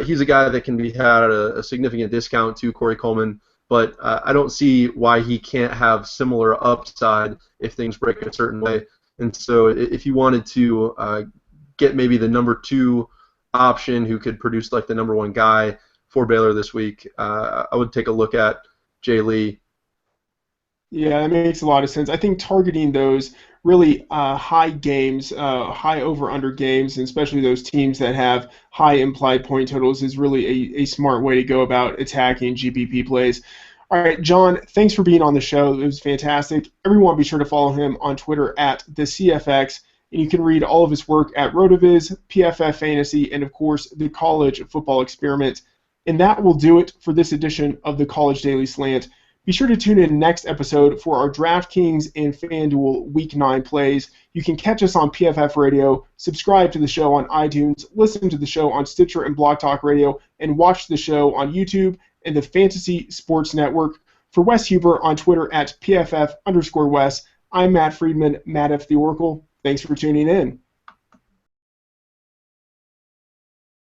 He's a guy that can be had at a significant discount to Corey Coleman, but I don't see why he can't have similar upside if things break a certain way. And so if you wanted to get maybe the number 2 option who could produce like the number 1 guy for Baylor this week, I would take a look at Jay Lee. Yeah, that makes a lot of sense. I think targeting those really high games, high over-under games, and especially those teams that have high implied point totals is really a smart way to go about attacking GPP plays. All right, John, thanks for being on the show. It was fantastic. Everyone be sure to follow him on Twitter at @TheCFX, and you can read all of his work at RotoViz, PFF Fantasy, and, of course, the College Football Experiment. And that will do it for this edition of the College Daily Slant. Be sure to tune in next episode for our DraftKings and FanDuel Week 9 plays. You can catch us on PFF Radio, subscribe to the show on iTunes, listen to the show on Stitcher and Blog Talk Radio, and watch the show on YouTube and the Fantasy Sports Network. For Wes Huber on Twitter at PFF_Wes, I'm Matt Friedman, Matt F. the Oracle. Thanks for tuning in.